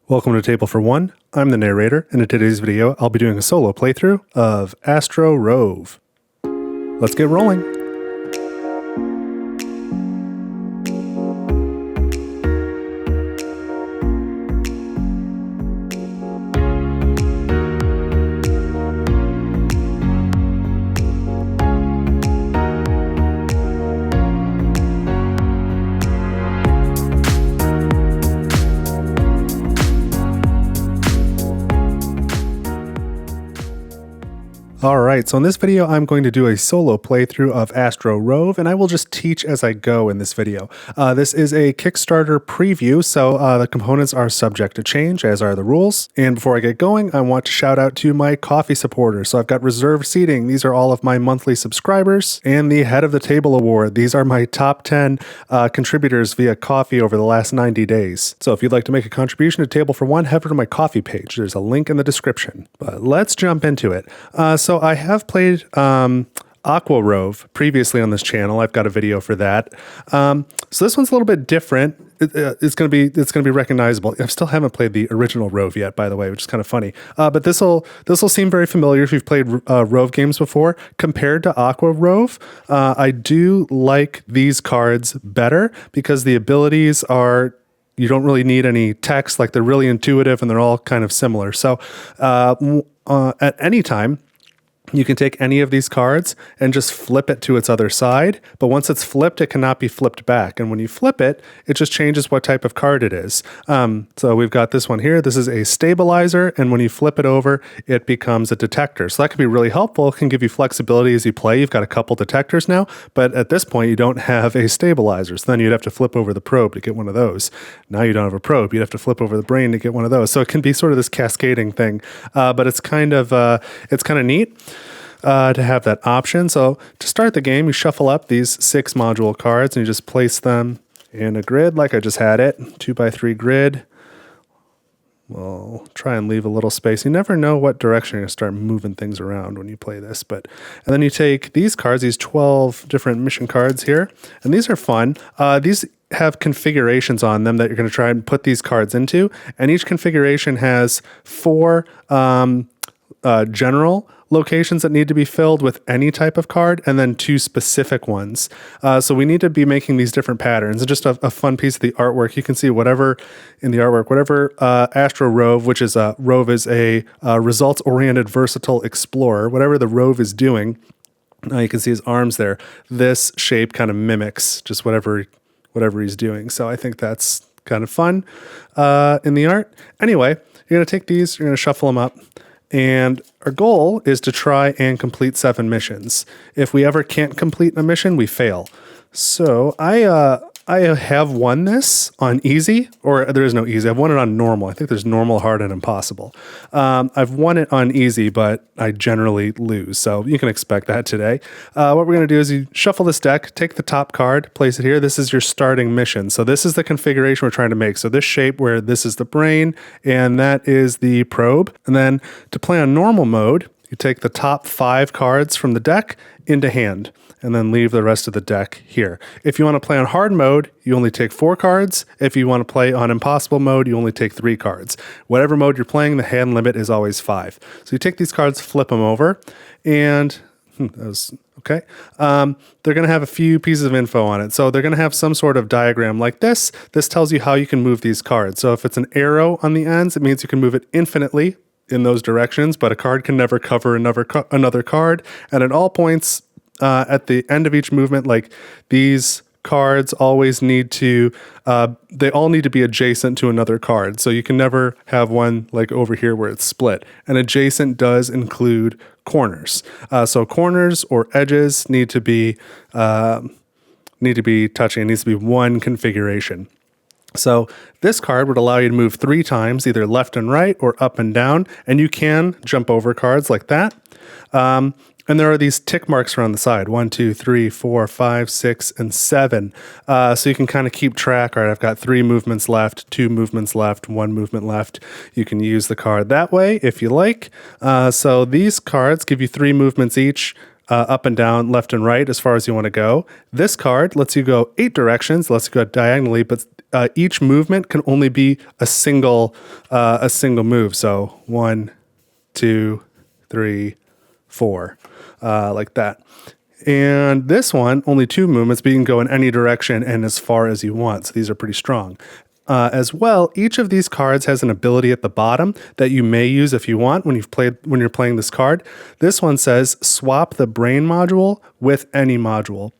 Welcome to Table for One. I'm the narrator, and in today's video, I'll be doing a solo playthrough of Astro ROVE. Let's get rolling. Alright, so in this video I'm going to do a solo playthrough of Astro ROVE, and I will just teach as I go in this video. This is a Kickstarter preview, so the components are subject to change, as are the rules. And before I get going, I want to shout out to my coffee supporters. So I've got reserved seating. These are all of my monthly subscribers, and the Head of the Table Award. These are my top 10 contributors via coffee over the last 90 days. So if you'd like to make a contribution to Table for One, head over to my coffee page. There's a link in the description. But let's jump into it. So I have played Aqua ROVE previously on this channel. I've got a video for that. So this one's a little bit different. It's going to be recognizable. I still haven't played the original ROVE yet, by the way, which is kind of funny. But this will seem very familiar if you've played ROVE games before. Compared to Aqua ROVE, I do like these cards better because the abilities are. You don't really need any text. Like, they're really intuitive and they're all kind of similar. So at any time, you can take any of these cards and just flip it to its other side. But once it's flipped, it cannot be flipped back. And when you flip it, it just changes what type of card it is. So we've got this one here. This is a stabilizer. And when you flip it over, it becomes a detector. So that can be really helpful. It can give you flexibility as you play. You've got a couple detectors now, but at this point, you don't have a stabilizer. So then you'd have to flip over the probe to get one of those. Now you don't have a probe. You'd have to flip over the brain to get one of those. So it can be sort of this cascading thing, but it's kind of neat. To have that option. So to start the game, you shuffle up these 6 module cards and you just place them in a grid like I just had it, 2x3 grid. We'll try and leave a little space. You never know what direction you're going to start moving things around when you play this. And then you take these cards, these 12 different mission cards here, and these are fun. These have configurations on them that you're going to try and put these cards into, and each configuration has 4 general locations that need to be filled with any type of card, and then 2 specific ones. So we need to be making these different patterns. And just a fun piece of the artwork, you can see whatever in the artwork, whatever Astro ROVE, which is ROVE is a results-oriented versatile explorer, whatever the ROVE is doing, you can see his arms there. This shape kind of mimics just whatever he's doing. So I think that's kind of fun in the art. Anyway, you're going to take these, you're going to shuffle them up. And our goal is to try and complete 7 missions. If we ever can't complete a mission, we fail. So I have won this on easy, or there is no easy. I've won it on normal. I think there's normal, hard, and impossible. I've won it on easy, but I generally lose. So you can expect that today. What we're going to do is you shuffle this deck, take the top card, place it here. This is your starting mission. So this is the configuration we're trying to make. So this shape where this is the brain and that is the probe. And then to play on normal mode, you take the top 5 cards from the deck into hand and then leave the rest of the deck here. If you want to play on hard mode, you only take 4 cards. If you want to play on impossible mode, you only take 3 cards. Whatever mode you're playing, the hand limit is always 5. So you take these cards, flip them over, and that was okay. They're going to have a few pieces of info on it. So they're going to have some sort of diagram like this. This tells you how you can move these cards. So if it's an arrow on the ends, it means you can move it infinitely in those directions, but a card can never cover another card. And at all points at the end of each movement, like, these cards always need to, they all need to be adjacent to another card. So you can never have one like over here where it's split. And adjacent does include corners. So corners or edges need to be touching. It needs to be one configuration. So this card would allow you to move 3 times, either left and right or up and down, and you can jump over cards like that. And there are these tick marks around the side, 1, 2, 3, 4, 5, 6, and 7. So you can kind of keep track. All right, I've got 3 movements left, 2 movements left, 1 movement left. You can use the card that way if you like. So these cards give you 3 movements each. up and down, left and right as far as you want to go. This card lets you go 8 directions, lets you go diagonally, but each movement can only be a single move. So 1, 2, 3, 4, like that. And this one, only 2 movements, but you can go in any direction and as far as you want. So these are pretty strong. As well, each of these cards has an ability at the bottom that you may use if you want when you're playing this card. This one says swap the brain module with any module.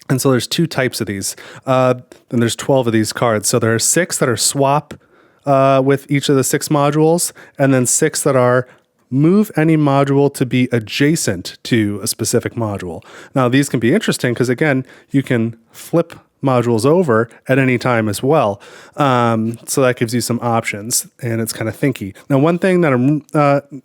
And so there's 2 types of these. And there's 12 of these cards. So there are 6 that are swap with each of the 6 modules, and then 6 that are move any module to be adjacent to a specific module. Now, these can be interesting because, again, you can flip modules over at any time as well. So that gives you some options, and it's kind of thinky. Now, one thing that I'm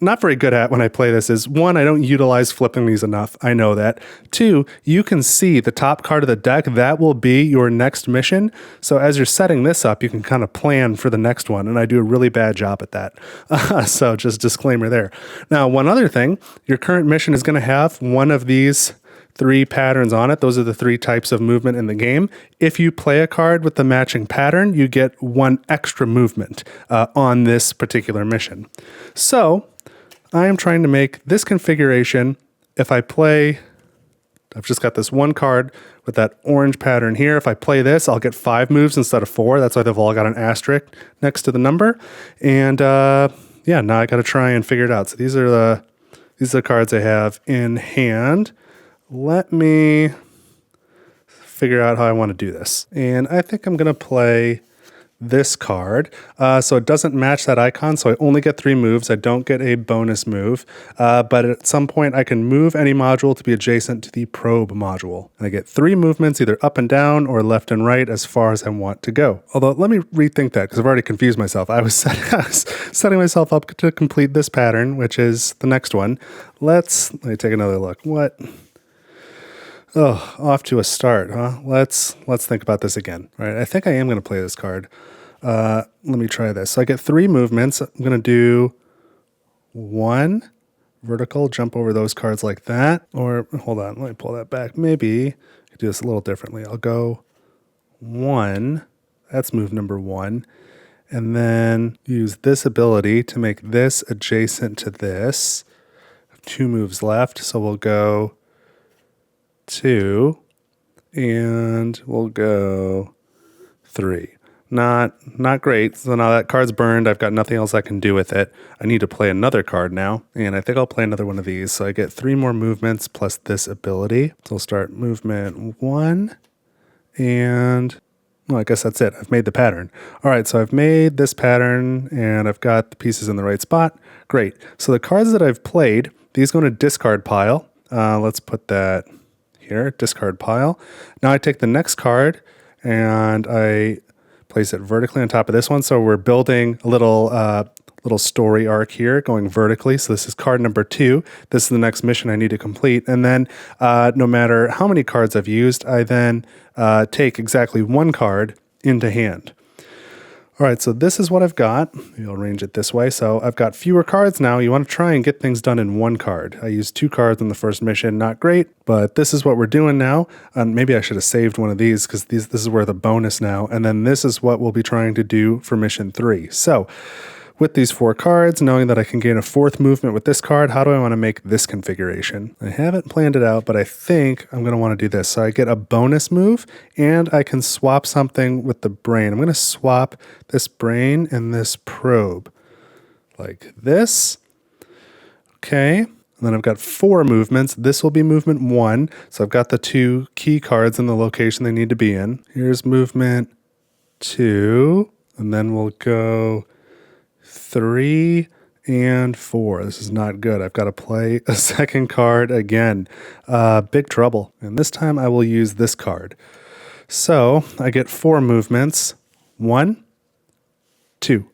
not very good at when I play this is, 1, I don't utilize flipping these enough. I know that. 2, you can see the top card of the deck. That will be your next mission. So as you're setting this up, you can kind of plan for the next one, and I do a really bad job at that. So just disclaimer there. Now, one other thing, your current mission is going to have one of these 3 patterns on it. Those are the 3 types of movement in the game. If you play a card with the matching pattern, you get 1 extra movement on this particular mission. So I am trying to make this configuration. If I play, I've just got this 1 card with that orange pattern here. If I play this, I'll get 5 moves instead of 4. That's why they've all got an asterisk next to the number. And yeah, now I got to try and figure it out. So these are the cards I have in hand. Let me figure out how I want to do this. And I think I'm going to play this card. So it doesn't match that icon, so I only get 3 moves. I don't get a bonus move. But at some point, I can move any module to be adjacent to the probe module. And I get 3 movements, either up and down or left and right, as far as I want to go. Although, let me rethink that, because I've already confused myself. I was setting myself up to complete this pattern, which is the next one. Let me take another look. Oh, off to a start, huh? Let's think about this again. All right, I think I am going to play this card. Let me try this. So I get 3 movements. I'm going to do 1 vertical, jump over those cards like that. Or, hold on, let me pull that back. Maybe I could do this a little differently. I'll go 1. That's move number 1. And then use this ability to make this adjacent to this. 2 moves left, so we'll go 2, and we'll go 3. Not great. So now that card's burned. I've got nothing else I can do with it. I need to play another card now, and I think I'll play another one of these. So I get 3 more movements plus this ability. So I'll start movement 1, and well, I guess that's it. I've made the pattern. All right, so I've made this pattern, and I've got the pieces in the right spot. Great. So the cards that I've played, these go in a discard pile. Let's put that here, discard pile. Now I take the next card and I place it vertically on top of this one. So we're building a little story arc here going vertically. So this is card number 2. This is the next mission I need to complete. And then no matter how many cards I've used, I then take exactly 1 card into hand. All right, so this is what I've got. You'll arrange it this way. So I've got fewer cards now. You want to try and get things done in 1 card. I used 2 cards in the first mission. Not great, but this is what we're doing now. Maybe I should have saved one of these because this is where the bonus now. And then this is what we'll be trying to do for mission 3. So with these 4 cards, knowing that I can gain a 4th movement with this card, how do I want to make this configuration? I haven't planned it out, but I think I'm going to want to do this. So I get a bonus move, and I can swap something with the brain. I'm going to swap this brain and this probe like this. Okay. And then I've got 4 movements. This will be movement 1. So I've got the 2 key cards in the location they need to be in. Here's movement 2, and then we'll go 3 and 4. This is not good. I've got to play a second card again. Big trouble. And this time I will use this card. So I get 4 movements. 1, 2.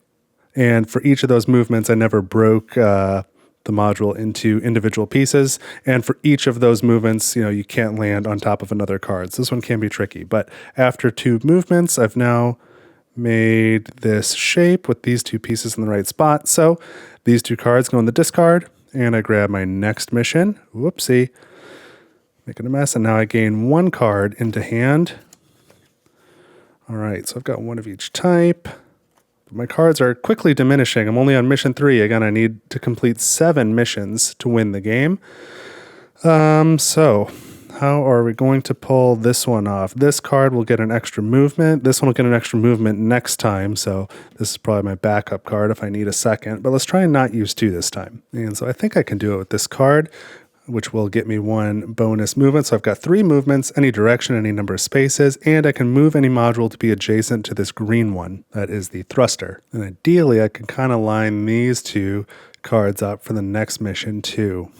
And for each of those movements, I never broke the module into individual pieces. And for each of those movements, you can't land on top of another card. So this one can be tricky. But after 2 movements, I've now made this shape with these 2 pieces in the right spot. So these 2 cards go in the discard, and I grab my next mission. Whoopsie. Making a mess, and now I gain 1 card into hand. All right, so I've got 1 of each type. My cards are quickly diminishing. I'm only on mission 3. Again, I need to complete 7 missions to win the game. So how are we going to pull this one off? This card will get an extra movement. This one will get an extra movement next time. So this is probably my backup card if I need a second. But let's try and not use 2 this time. And so I think I can do it with this card, which will get me 1 bonus movement. So I've got 3 movements, any direction, any number of spaces, and I can move any module to be adjacent to this green one. That is the thruster. And ideally, I can kind of line these 2 cards up for the next mission too.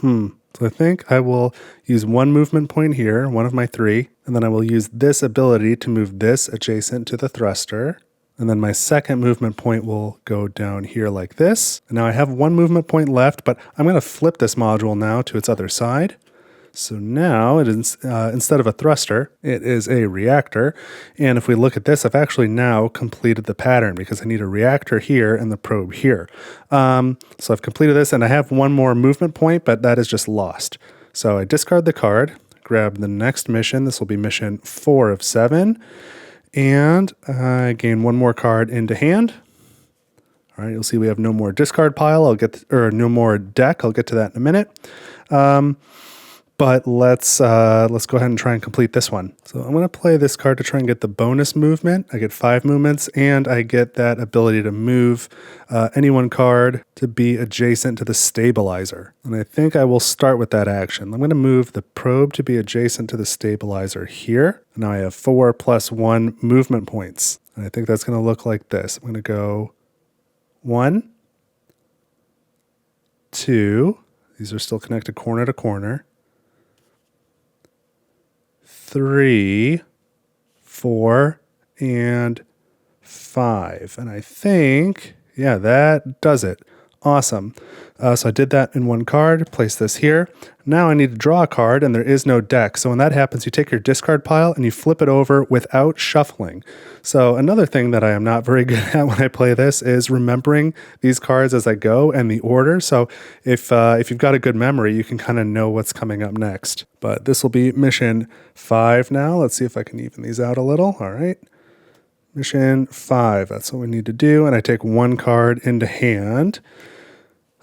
So I think I will use 1 movement point here, 1 of my 3, and then I will use this ability to move this adjacent to the thruster. And then my second movement point will go down here like this. And now I have 1 movement point left, but I'm going to flip this module now to its other side. So now it is, instead of a thruster, it is a reactor. And if we look at this, I've actually now completed the pattern because I need a reactor here and the probe here. So I've completed this and I have 1 more movement point, but that is just lost. So I discard the card, grab the next mission. This will be mission 4 of 7. And I gain 1 more card into hand. All right, you'll see we have no more discard pile. Or no more deck. I'll get to that in a minute. But let's go ahead and try and complete this one. So I'm going to play this card to try and get the bonus movement. I get 5 movements, and I get that ability to move any 1 card to be adjacent to the stabilizer. And I think I will start with that action. I'm going to move the probe to be adjacent to the stabilizer here. Now I have 4 + 1 movement points. And I think that's going to look like this. I'm going to go 1, 2. These are still connected corner to corner. 3, 4, and 5. And I think, yeah, that does it. Awesome. So I did that in 1 card, place this here. Now I need to draw a card and there is no deck. So when that happens, you take your discard pile and you flip it over without shuffling. So another thing that I am not very good at when I play this is remembering these cards as I go and the order. So if you've got a good memory, you can kind of know what's coming up next. But this will be mission 5 now. Let's see if I can even these out a little. All right. Mission 5, that's what we need to do. And I take 1 card into hand.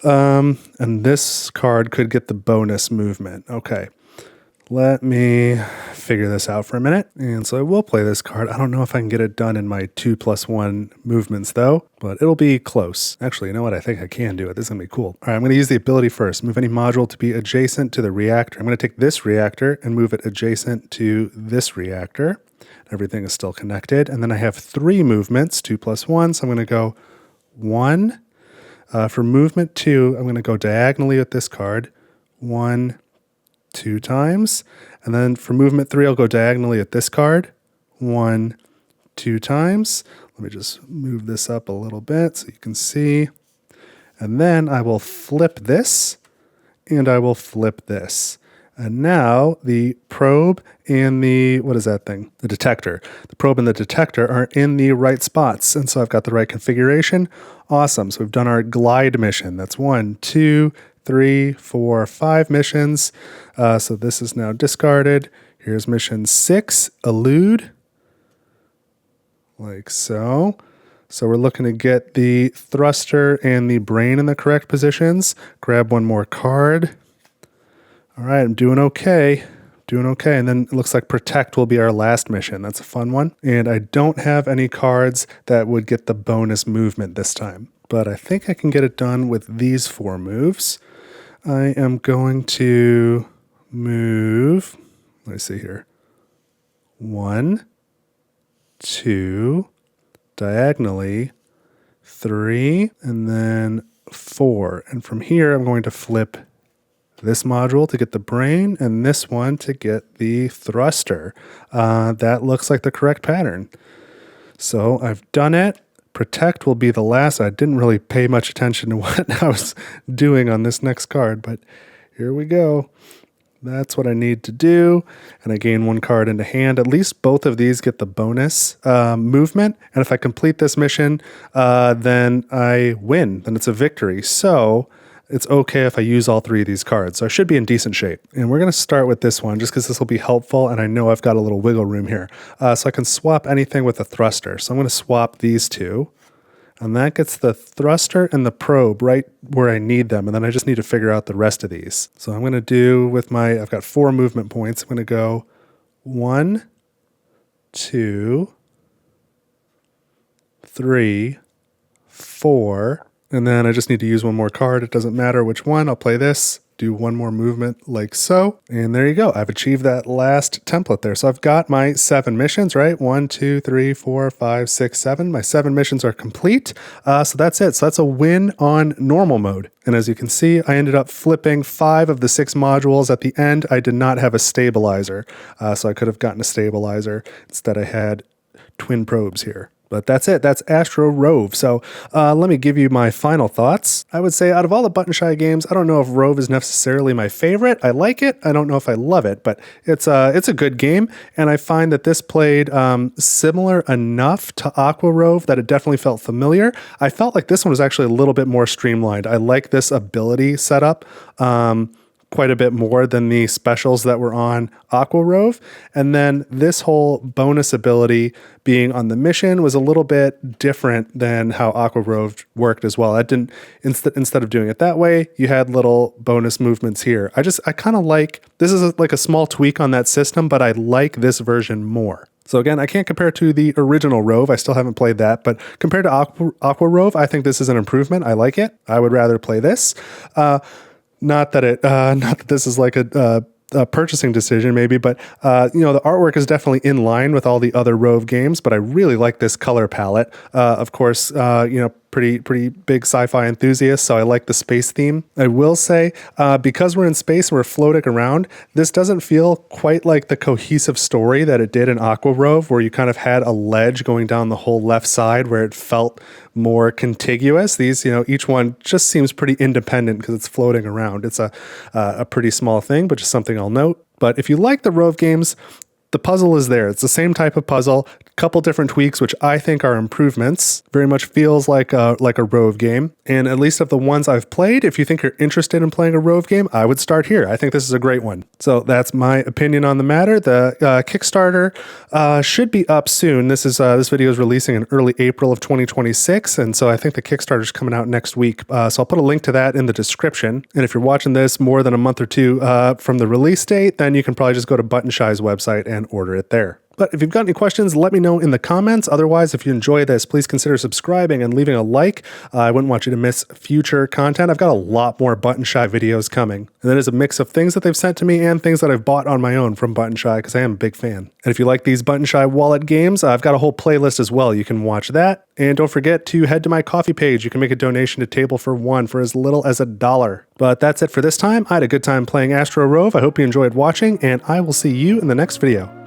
And this card could get the bonus movement. Okay, let me figure this out for a minute. And so I will play this card. I don't know if I can get it done in my 2 + 1 movements though, but it'll be close. Actually, you know what? I think I can do it. This is gonna be cool. All right, I'm gonna use the ability first. Move any module to be adjacent to the reactor. I'm gonna take this reactor and move it adjacent to this reactor. Everything is still connected. And then I have 3 movements, 2 + 1. So I'm gonna go 1. For movement 2, I'm going to go diagonally with this card 1, 2 times. And then for movement 3, I'll go diagonally at this card 1, 2 times. Let me just move this up a little bit so you can see. And then I will flip this and I will flip this. And now the probe and the, what is that thing? The detector. The probe and the detector are in the right spots. And so I've got the right configuration. Awesome. So we've done our glide mission. That's 1, 2, 3, 4, 5 missions. So this is now discarded. Here's mission 6, elude. Like so. So we're looking to get the thruster and the brain in the correct positions. Grab 1 more card. All right, I'm doing okay. And then it looks like Protect will be our last mission. That's a fun one. And I don't have any cards that would get the bonus movement this time. But I think I can get it done with these 4 moves. I am going to move, let me see here. 1, 2, diagonally, 3, and then 4. And from here, I'm going to flip this module to get the brain and this one to get the thruster. That looks like the correct pattern. So I've done it. Protect will be the last. I didn't really pay much attention to what I was doing on this next card, but here we go. That's what I need to do. And I gain 1 card into hand. At least both of these get the bonus movement. And if I complete this mission, then I win. Then it's a victory. So it's okay if I use all 3 of these cards. So I should be in decent shape. And we're going to start with this one just because this will be helpful. And I know I've got a little wiggle room here. So I can swap anything with a thruster. So I'm going to swap these 2. And that gets the thruster and the probe right where I need them. And then I just need to figure out the rest of these. So I'm going to do with I've got 4 movement points. I'm going to go 1, 2, 3, 4. And then I just need to use one more card. It doesn't matter which one. I'll play this. Do one more movement like so. And there you go. I've achieved that last template there. So I've got my 7 missions, right? 1, 2, 3, 4, 5, 6, 7. My 7 missions are complete. So that's it. So that's a win on normal mode. And as you can see, I ended up flipping 5 of the 6 modules. At the end, I did not have a stabilizer. So I could have gotten a stabilizer. Instead, I had twin probes here. But that's it. That's Astro ROVE. So let me give you my final thoughts. I would say out of all the Button Shy games, I don't know if ROVE is necessarily my favorite. I like it. I don't know if I love it, but it's a good game. And I find that this played similar enough to Aqua ROVE that it definitely felt familiar. I felt like this one was actually a little bit more streamlined. I like this ability setup quite a bit more than the specials that were on Aqua ROVE. And then this whole bonus ability being on the mission was a little bit different than how Aqua ROVE worked as well. I didn't, instead of doing it that way, you had little bonus movements here. I kind of like, this is like a small tweak on that system, but I like this version more. So again, I can't compare to the original ROVE. I still haven't played that, but compared to Aqua ROVE, I think this is an improvement. I like it. I would rather play this. Not that this is like a purchasing decision maybe, but the artwork is definitely in line with all the other ROVE games, but I really like this color palette. Of course, pretty big sci-fi enthusiast, so I like the space theme. I will say, because we're in space and we're floating around, this doesn't feel quite like the cohesive story that it did in Aqua ROVE, where you kind of had a ledge going down the whole left side where it felt more contiguous. These, each one just seems pretty independent because it's floating around. It's a pretty small thing, but just something I'll note. But if you like the ROVE games, the puzzle is there. It's the same type of puzzle, couple different tweaks, which I think are improvements. Very much feels like a ROVE game. And at least of the ones I've played, if you think you're interested in playing a ROVE game, I would start here. I think this is a great one. So that's my opinion on the matter. The Kickstarter should be up soon. This video is releasing in early April of 2026. And so I think the Kickstarter is coming out next week. So I'll put a link to that in the description. And if you're watching this more than a month or 2 from the release date, then you can probably just go to Button Shy's website and order it there. But if you've got any questions, let me know in the comments. Otherwise, if you enjoy this, please consider subscribing and leaving a like. I wouldn't want you to miss future content. I've got a lot more Button Shy videos coming. And that is a mix of things that they've sent to me and things that I've bought on my own from Button Shy because I am a big fan. And if you like these Button Shy wallet games, I've got a whole playlist as well. You can watch that. And don't forget to head to my coffee page. You can make a donation to Table for One for as little as $1. But that's it for this time. I had a good time playing Astro ROVE. I hope you enjoyed watching, and I will see you in the next video.